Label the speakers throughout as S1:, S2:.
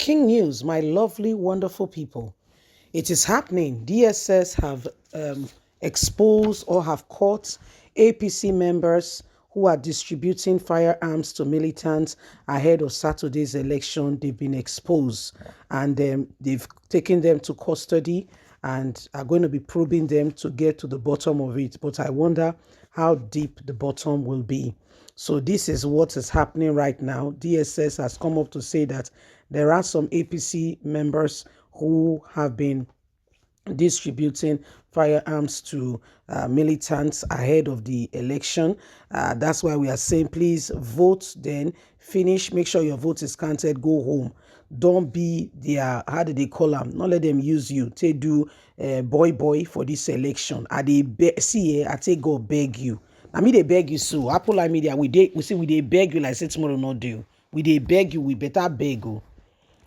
S1: King news, my lovely, wonderful people. It is happening. DSS have exposed or have caught APC members who are distributing firearms to militants ahead of Saturday's election. They've been exposed and they've taken them to custody and are going to be probing them to get to the bottom of it. But I wonder how deep the bottom will be. So this is what is happening right now. DSS has come up to say that there are some APC members who have been distributing firearms to militants ahead of the election. That's why we are saying, please vote, then finish. Make sure your vote is counted. Go home. Don't be their, how do they call them? Not let them use you. They do boy for this election. I take go beg you. I mean, they beg you so. Apple Media, we they beg you like say tomorrow not do. We they beg you, we better beg you.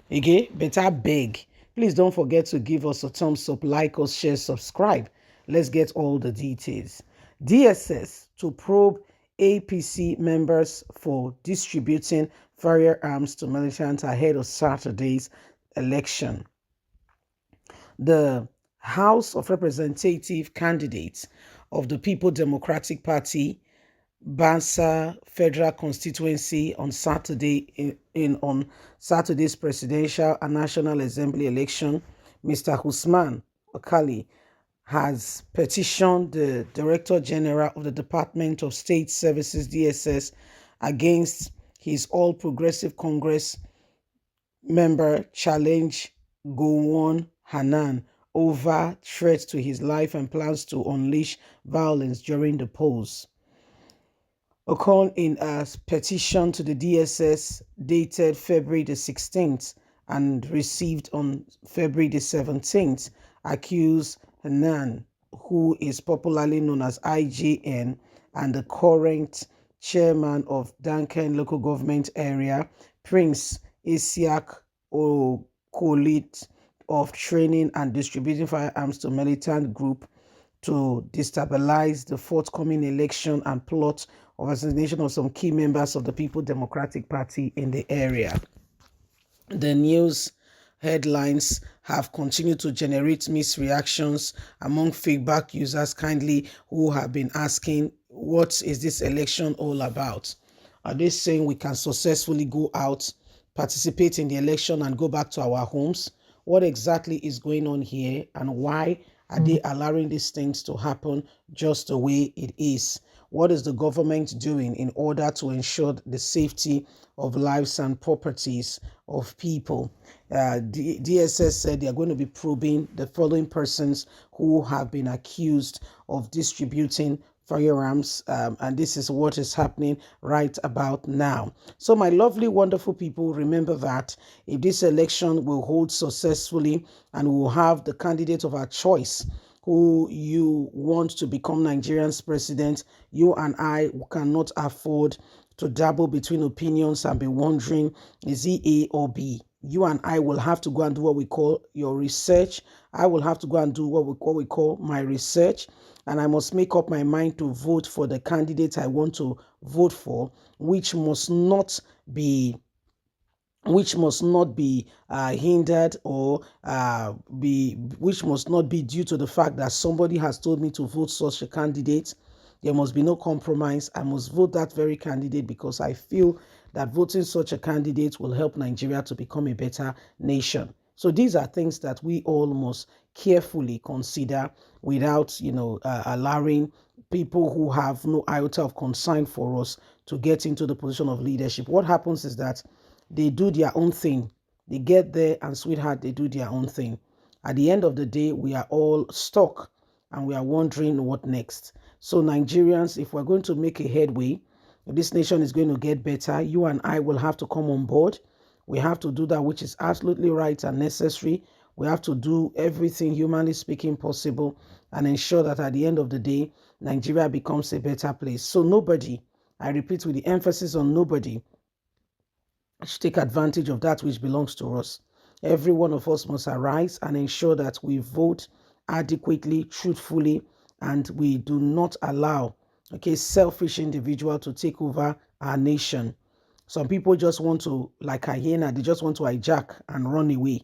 S1: Okay, better beg. Please don't forget to give us a thumbs up, like us, share, subscribe. Let's get all the details. DSS to probe APC members for distributing firearms to militants ahead of Saturday's election. The House of Representative candidates of the People Democratic Party Bansa Federal Constituency on Saturday on Saturday's presidential and national assembly election, Mr. Usman Okali has petitioned the Director General of the Department of State Services DSS against his All Progressive Congress member Challenge Gowon Hanan over threats to his life and plans to unleash violence during the polls. Ocon, in a petition to the DSS dated February the 16th and received on February the 17th, accused Hanan, who is popularly known as IJN and the current chairman of Duncan local government area, Prince Isiak Okolit, of training and distributing firearms to militant group to destabilize the forthcoming election and plot of assassination of some key members of the People Democratic Party in the area. The news headlines have continued to generate mixed reactions among feedback users kindly who have been asking, what is this election all about? Are they saying we can successfully go out, participate in the election and go back to our homes? What exactly is going on here and why are they allowing these things to happen just the way it is? What is the government doing in order to ensure the safety of lives and properties of people? DSS said they are going to be probing the following persons who have been accused of distributing firearms, and this is what is happening right about now. So my lovely, wonderful people, remember that if this election will hold successfully and we will have the candidate of our choice who you want to become Nigeria's president, you and I cannot afford to dabble between opinions and be wondering, is he A or B? You and I will have to go and do what we call your research. I will have to go and do what we call my research. And I must make up my mind to vote for the candidate I want to vote for, which must not be hindered or which must not be due to the fact that somebody has told me to vote such a candidate. There must be no compromise. I must vote that very candidate because I feel that voting such a candidate will help Nigeria to become a better nation. So these are things that we all must carefully consider without, allowing people who have no iota of concern for us to get into the position of leadership. What happens is that they do their own thing. They get there and sweetheart, they do their own thing. At the end of the day, we are all stuck and we are wondering what next. So Nigerians, if we're going to make a headway, if this nation is going to get better, you and I will have to come on board. We have to do that which is absolutely right and necessary. We have to do everything humanly speaking possible and ensure that at the end of the day, Nigeria becomes a better place. So nobody, I repeat with the emphasis on nobody, should take advantage of that which belongs to us. Every one of us must arise and ensure that we vote adequately, truthfully, and we do not allow selfish individual to take over our nation. Some people just want to, like hyena, they just want to hijack and run away.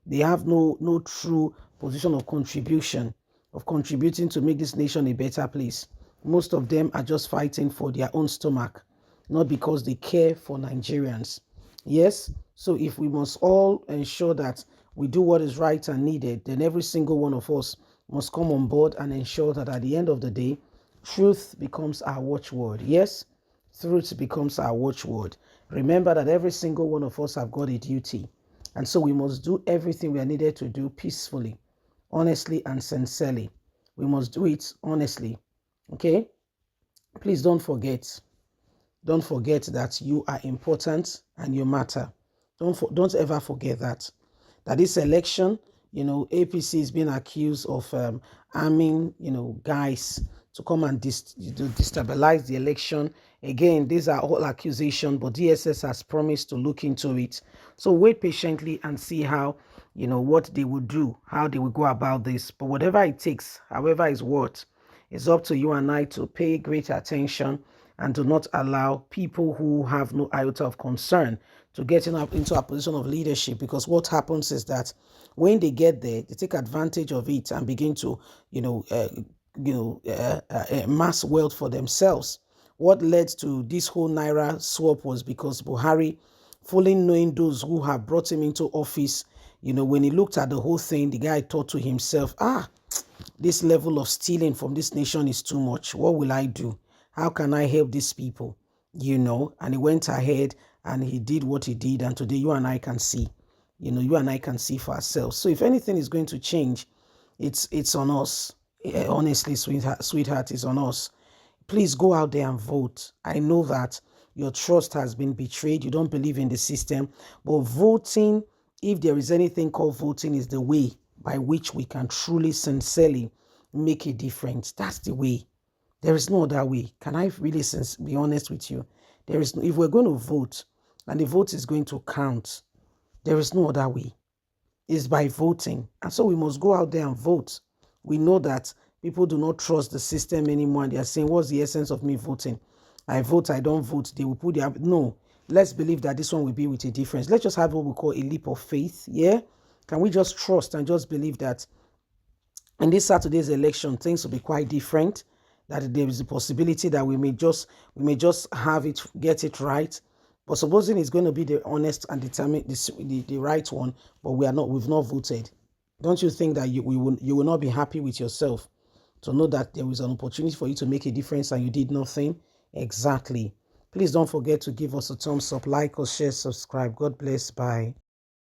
S1: They have no true position of contribution, of contributing to make this nation a better place. Most of them are just fighting for their own stomach, not because they care for Nigerians. Yes, so if we must all ensure that we do what is right and needed, then every single one of us must come on board and ensure that at the end of the day, truth becomes our watchword. Yes, truth becomes our watchword. Remember that every single one of us have got a duty. And so we must do everything we are needed to do peacefully, honestly, and sincerely. We must do it honestly. Okay? Please don't forget. Don't forget that you are important and you matter. Don't ever forget that. That this election, APC is being accused of arming, guys to come and destabilize the election. Again, these are all accusations, but DSS has promised to look into it. So wait patiently and see how, what they will do, how they will go about this. But whatever it takes, however it's worth, it's up to you and I to pay great attention and do not allow people who have no iota of concern to get into a position of leadership, because what happens is that when they get there, they take advantage of it and begin to, mass wealth for themselves. What led to this whole Naira swap was because Buhari, fully knowing those who have brought him into office, when he looked at the whole thing, the guy thought to himself, this level of stealing from this nation is too much. What will I do? How can I help these people? And he went ahead and he did what he did. And today you and I can see, you and I can see for ourselves. So if anything is going to change, it's on us. Honestly, sweetheart, it's on us. Please go out there and vote. I know that your trust has been betrayed. You don't believe in the system. But voting, if there is anything called voting, is the way by which we can truly, sincerely make a difference. That's the way. There is no other way. Can I really be honest with you? There is no, if we're going to vote and the vote is going to count, there is no other way. It's by voting. And so we must go out there and vote. We know that people do not trust the system anymore. And they are saying, what's the essence of me voting? I vote, I don't vote. They will put their... No, let's believe that this one will be with a difference. Let's just have what we call a leap of faith. Yeah? Can we just trust and just believe that in this Saturday's election, things will be quite different? That there is a possibility that we may just have it, get it right. But supposing it's going to be the honest and determined, the right one, but we've not voted. Don't you think that you will not be happy with yourself to know that there is an opportunity for you to make a difference and you did nothing? Exactly. Please don't forget to give us a thumbs up, like or share, subscribe. God bless. Bye.